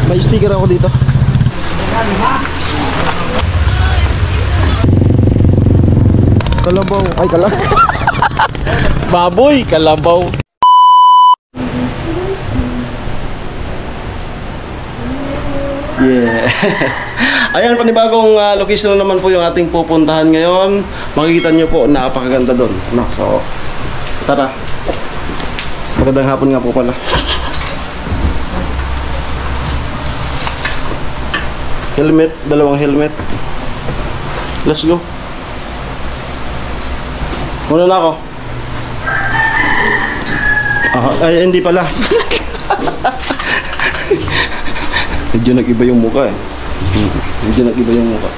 May sticker ako dito. Kalabaw. Ay, baboy, kalabaw. Yeah. Ayan, panibagong location na naman po yung ating pupuntahan ngayon. Makikita nyo po, napakaganda doon. No, so, tara. Magandang hapon nga po pala. Helmet, dalawang helmet. Let's go. Muna na ako. Ay, hindi pala. Medyo nag-iba yung mukha eh. Medyo nag-iba yung mukha.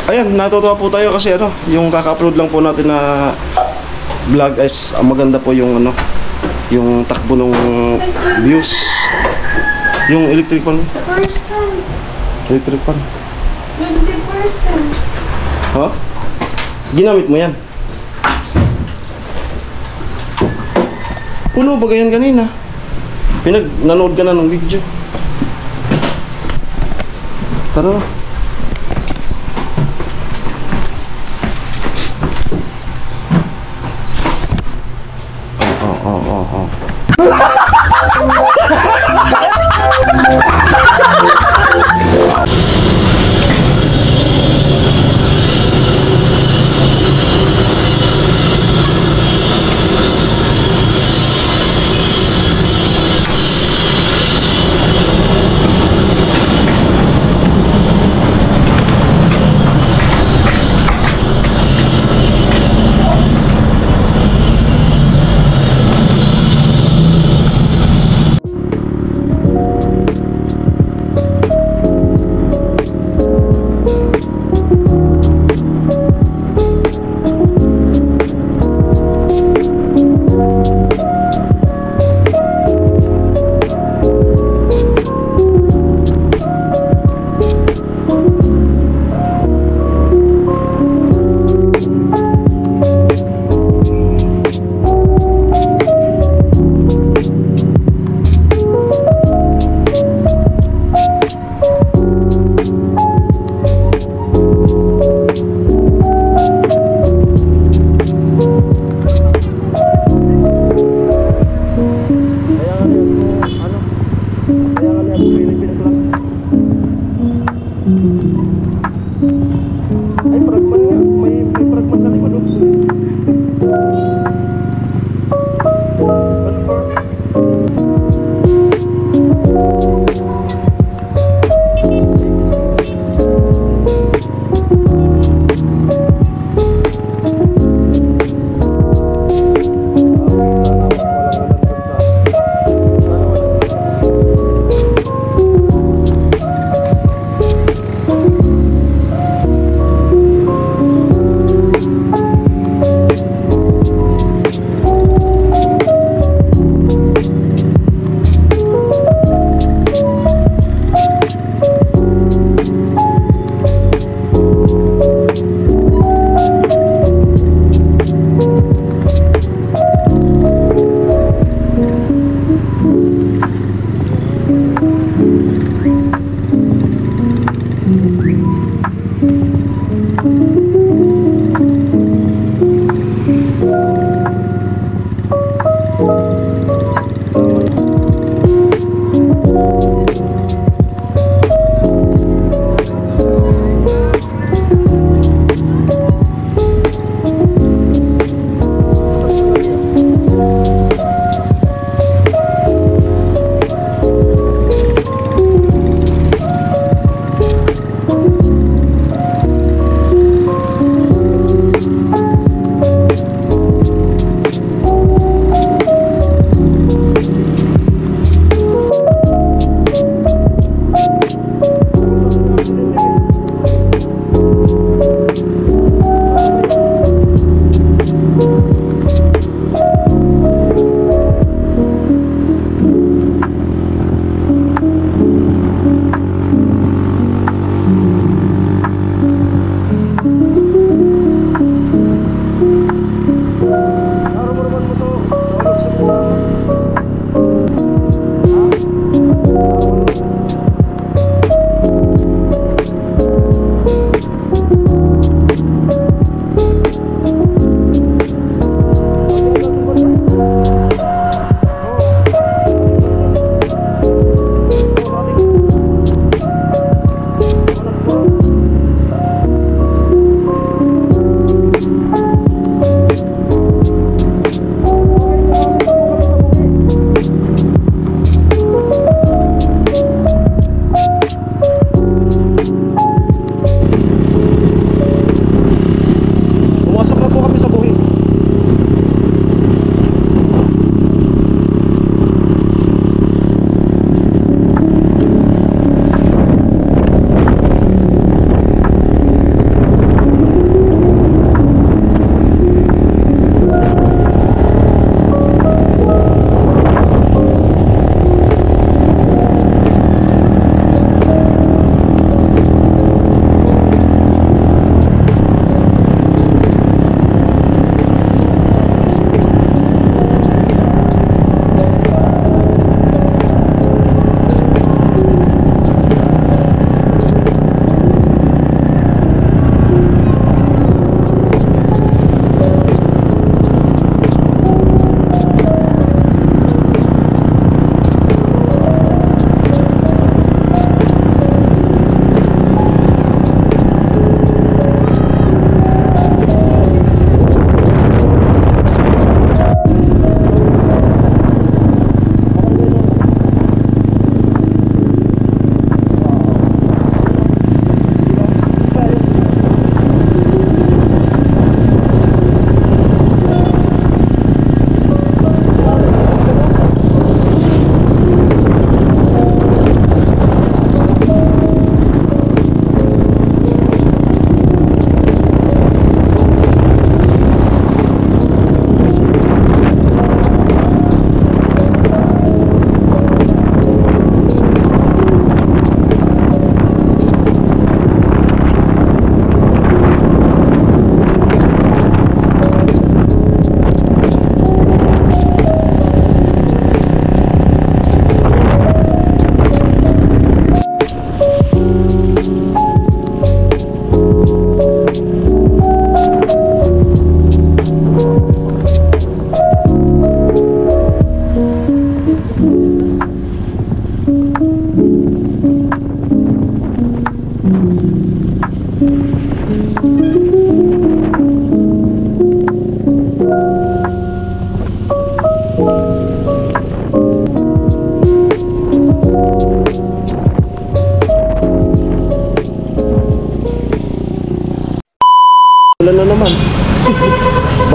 Ayan, natutuwa po tayo kasi ano, yung kaka-upload lang po natin na vlog is maganda po yung ano, yung takbo ng views. Yung electric fan. Electric fan. 20%. Ha? Ginamit mo yan? Puno ba ganyan kanina? Nanood ka na ng video. Tara. Oh.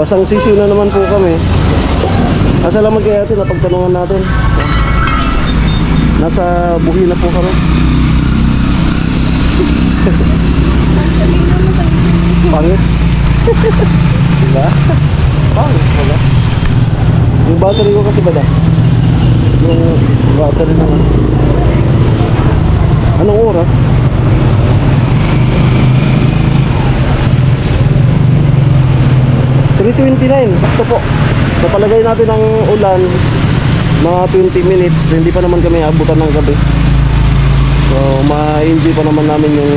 Basang sisiw na naman po kami. Salamat kay ate na pagtanungan natin. Nasa buhi na po kami. Pangit. Diba? Pangit pala. Yung battery ko kasi ba da? Yung battery naman. Anong oras? sakto po. Napalagay natin ang ulan mga 20 minutes, hindi pa naman kami abutan ng gabi. So ma-enjoy pa naman namin yung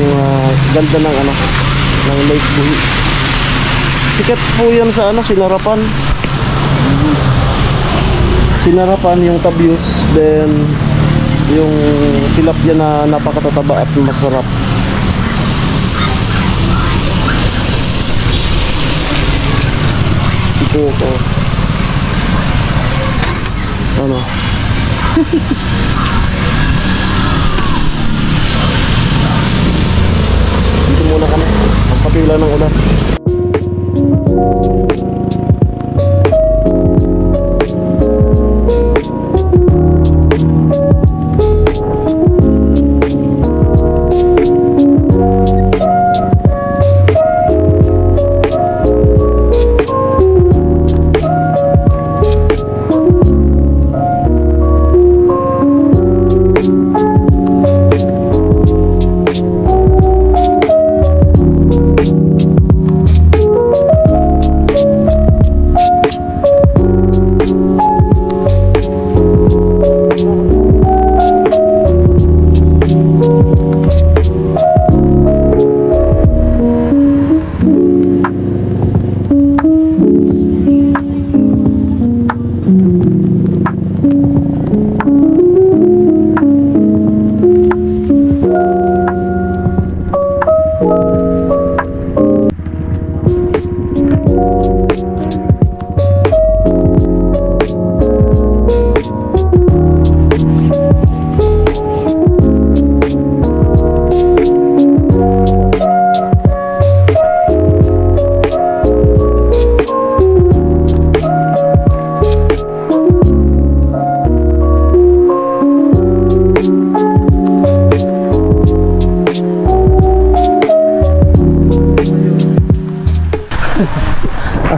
ganda ng ng Lake Buhi. Sikat po yan sa Sinarapan. Sinarapan yung tabius, then yung tilapia na napakatataba at masarap. Ito ko. Ano? Dito muna kami. Pagpapila ng ulan.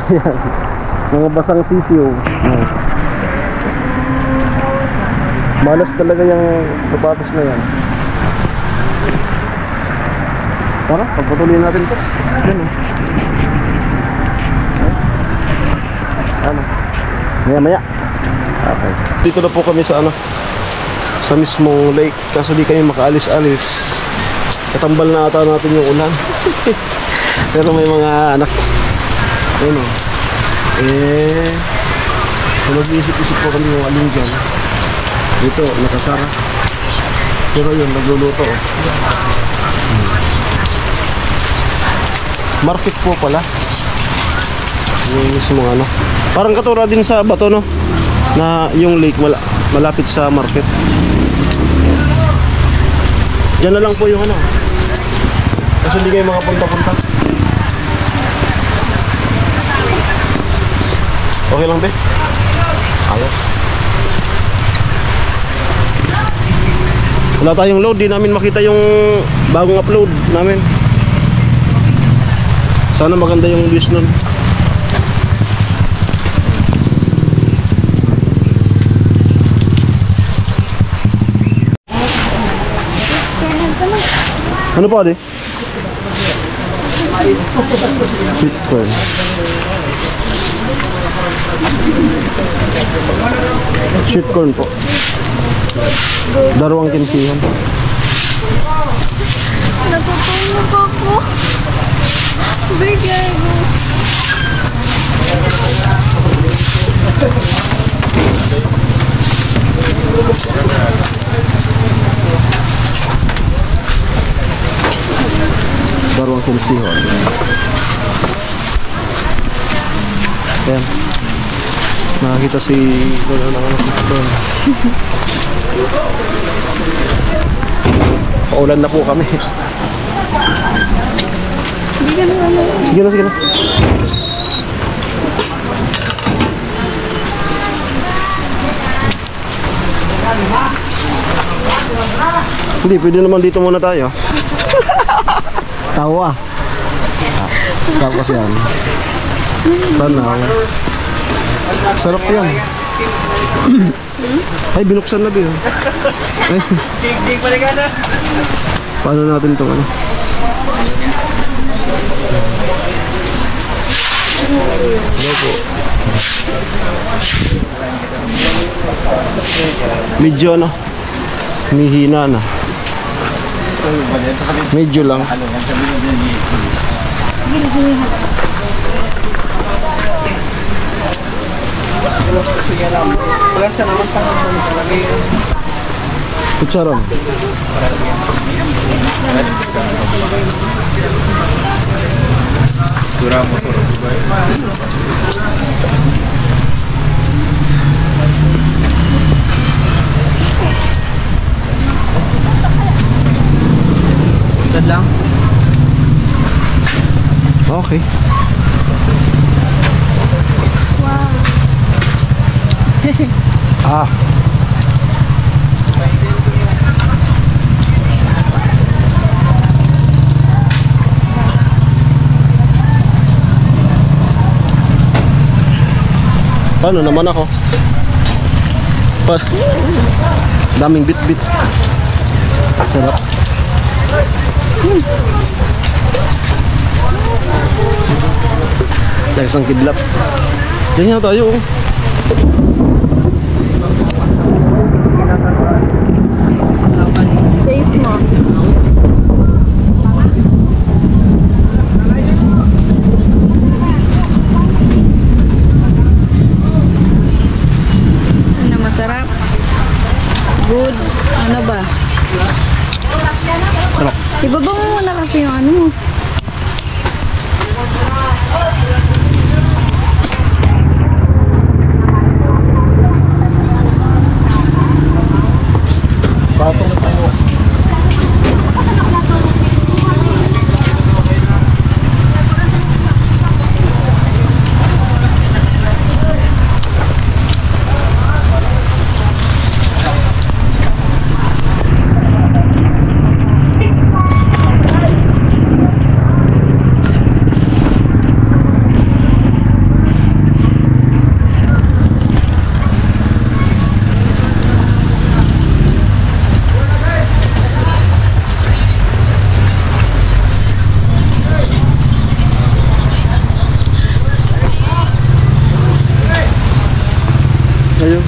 Ayan, mga basang sisiw. Malas talaga yung sapatos na yan. Tara, pagpatuloy natin ito. Yan maya maya. Okay. Dito na po kami sa sa mismong lake. Kaso di kami makaalis-alis. Katambal na ata natin yung ulan. Pero may mga anak. Ano? Nag-iisip-isip po kami yung alin dyan. Ito, nakasara. Pero yun, nagluluto. Market po pala. Yung mismong parang katura din sa bato, no? Na yung lake malapit sa market. Diyan na lang po yung kasi hindi kayo makapunta-punta. Okay lang, be? Ayos. Wala tayong load, di namin makita yung bagong upload namin. Sana maganda yung views nun. Ano pa, di? Sweet corn. Sweet corn po. Darawang kinsihan. Natutulog ako. Bigay mo. Darawang kinsihan. Ayan. Nakakita si paulan na po kami. Hindi ka naman. Sige na, sige na. Hindi, pwede naman dito muna tayo. Tawa. Tapos yan. Tanaw. Sarap yan. Ay, binuksan na ba yun? Ay. Paano natin itong ano? Medyo ano? Mihina na. Medyo lang. Kutsara. Lang. Okay. Ah. Paano naman ako? Daming bit-bit. Sarap. Dahil isang kidlat. Diyan nga tayo. Taste mo. Ano masarap? Good. Ano ba? Sarap. Ibaba mo muna kasi yung ano mo. Ayun.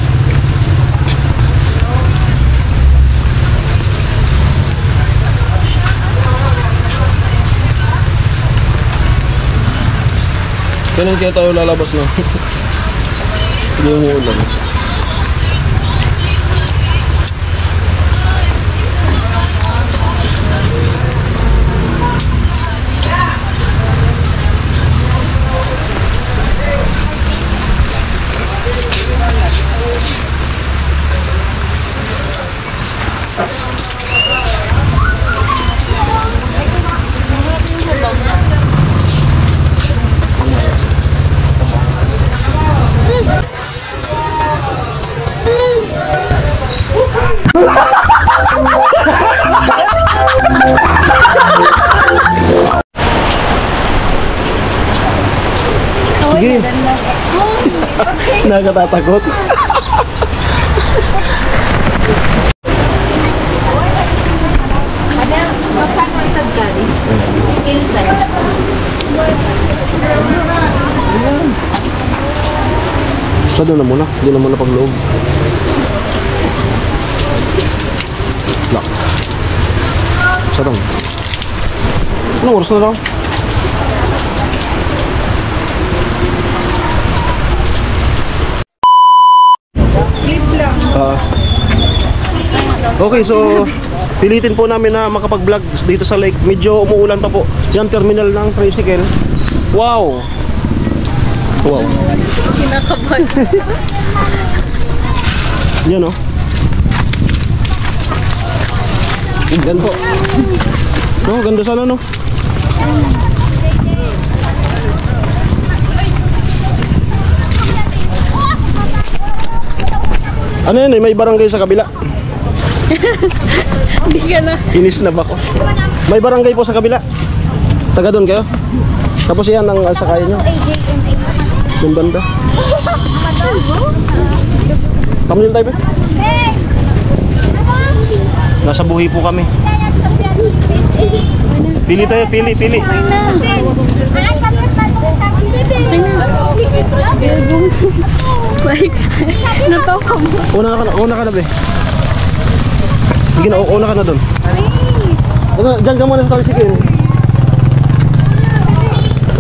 Kailan kaya tayo lalabas na? Hindi yung ulan. Sige. Nakatatakot. Magkano itag galing? Inside. So doon na muna. Doon na muna pag loob. Lock. Sarang. Anong oras na daw? Okay, so pilitin po namin na makapag-vlog dito sa lake. Medyo umuulan pa po. Yan, terminal ng tricycle. Wow! Wow. Kinakabahan. Yan o. Yan po. No, ganda sana no. Ano yan eh, may barangay sa kabila. Hindi ka na. Inis na ba ko? May barangay po sa kabila. Taga doon kayo? Tapos yan ang sakay nyo. Yung banda. Kamil tayo ba? Nasa buhi po kami. Pili tayo, pili. Like, natawa mo. Una ka na be. Sige na, una ka na doon. Diyan ka muna sa tricycle.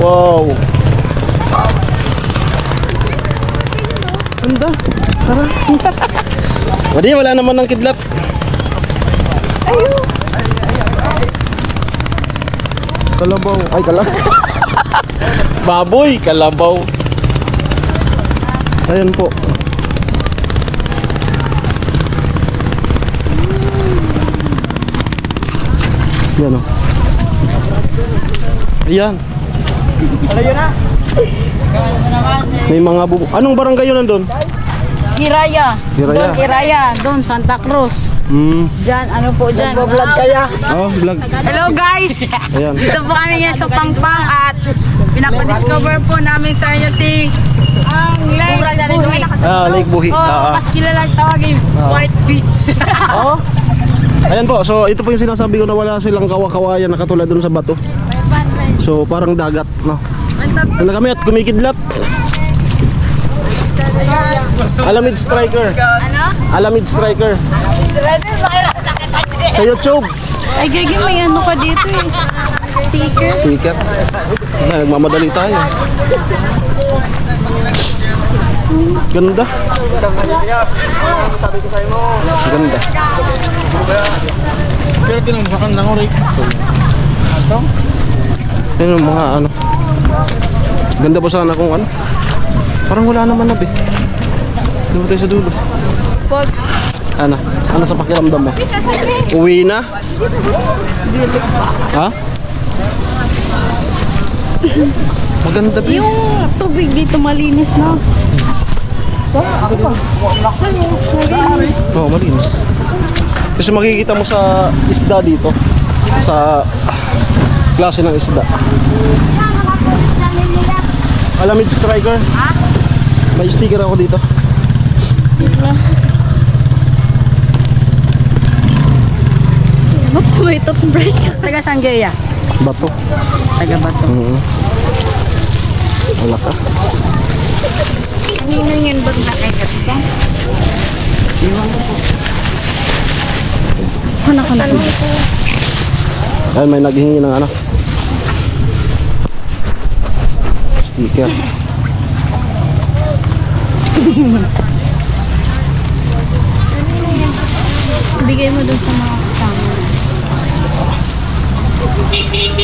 Wow. Ganda. Tara. Wadi, wala naman ng kidlat. Ayun. Kalabaw. Ay, Baboy, kalabaw. Ayan po. Yan o. Ayan. May mga bubo. Anong barangay yun nandun? Hiraya. Hiraya. Doon, Hiraya. Doon, Santa Cruz. Diyan, ano po dyan? Vlog kaya. Oh, vlog. Hello guys! Ayan. Ito po kami ngayon sa Pangpang at pinapadiscover po namin sa inyo si ang Lake Buhi. Lake Buhi. Oh, mas kilala tawagin White Beach. Oh. Ayan po, so ito po yung sinasabi ko na wala silang kawa-kawayan na katulad dun sa bato. So parang dagat, no? Ano kami at kumikidlat. Alamid Striker. Ano? Alamid Striker. Sa YouTube. Ay, gagi, may ano ka dito eh. Sticker. Sticker. Ayan, nagmamadali tayo. Ganda. Ganda. Yan yung mga ano. Ganda pa sana kung ano. Parang wala naman na be. Dito tayo sa dulo. Pag Ano sa pakiramdam mo? Uwi na? Ha? Maganda ba? yung tubig dito malinis na. Malinis. Oo, malinis. Kasi makikita mo sa isda dito. Sa klase ng isda. Alamid Striker. May sticker ako dito. Ba't may toothbreak? Taga Sanggaya. Bato. Taga Bato. Wala ka. Kanina yan ba't nakagat ka? Anak. Ayun, may naghihingi ng ano. Sticker. Bigay mo dun sa mga kasama.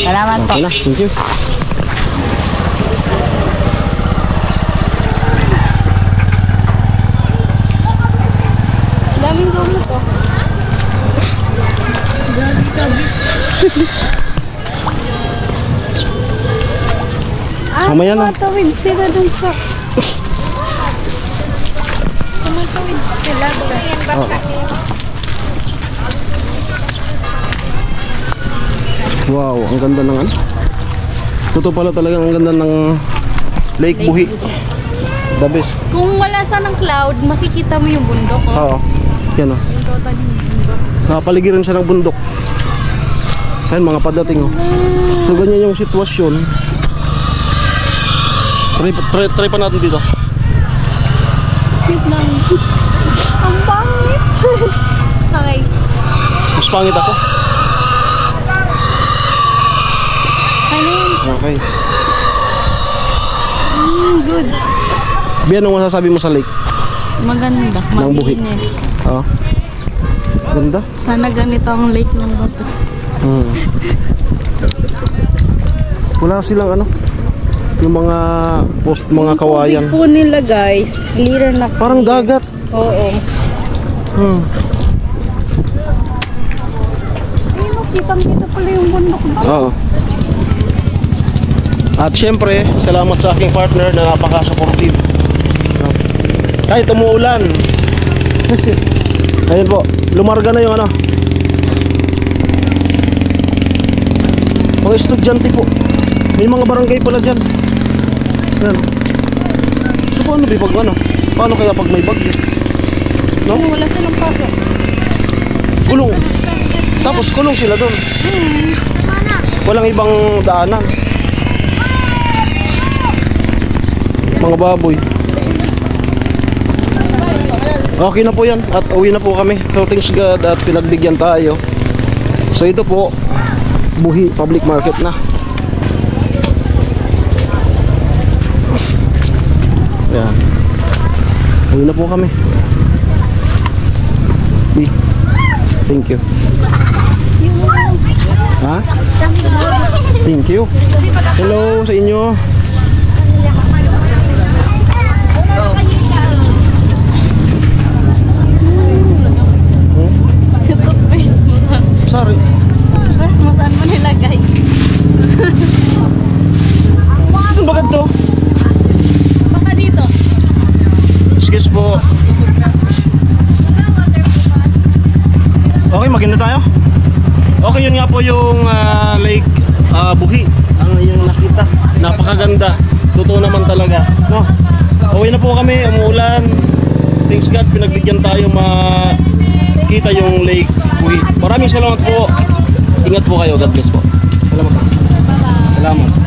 Salamat po. Okay na, thank you. Daming gamot oh. Gabi. Mamaya na. Tumatawid sila dun sa... Tumatawid sila dun. Wow, ang ganda ng ano. Totoo pala talaga ang ganda ng Lake Buhi. The best. Kung wala sanang cloud, makikita mo yung bundok oh. Oo. Yan o. Yung total yung bundok. Nakapaligiran siya ng bundok. Ayan, mga padating o. So ganyan yung sitwasyon. Try pa natin dito. Wait lang. Ang pangit. Okay. Mas pangit ako. Ano yun? Okay. Good. Bian, anong masasabi mo sa lake? Maganda. Ng Buhi. Malinis. Oo. Ganda. Sana ganito ang lake ng Bato. Wala silang ano. Yung mga post, mga kawayan. Tubig po nila guys. Clear na. Parang dagat. Oo. Ayun, kitang-kita pala yung bundok ba? Oo. At syempre, salamat sa aking partner na napaka-supportive. Kahit umuulan. Ayun po, lumarga na yung ano. Mga estudyante po. May mga barangay pala dyan. Yan. So paano ba pag ano? Paano kaya pag may bagyo? No? Wala silang pasok. Kulong. Tapos kulong sila doon. Walang ibang daanan. Mga baboy. Okay na po yan. At uwi na po kami. So thanks God at pinagbigyan tayo. So ito po, Buhi Public Market na. Ayan. Uwi na po kami. Thank you. Ha? Thank you. Hello sa inyo. Sorry. Mo saan mo nilagay? Ano ba ganito? Baka dito. Excuse po. Okay, maganda tayo. Okay, yun nga po yung Lake Buhi. Ang yung nakita. Napakaganda. Totoo naman talaga. No? Uwi na po kami, umuulan. Thanks God, pinagbigyan tayo makita yung Lake Buhi. Maraming salamat po. Ingat po kayo. God bless po. Salamat. Salamat.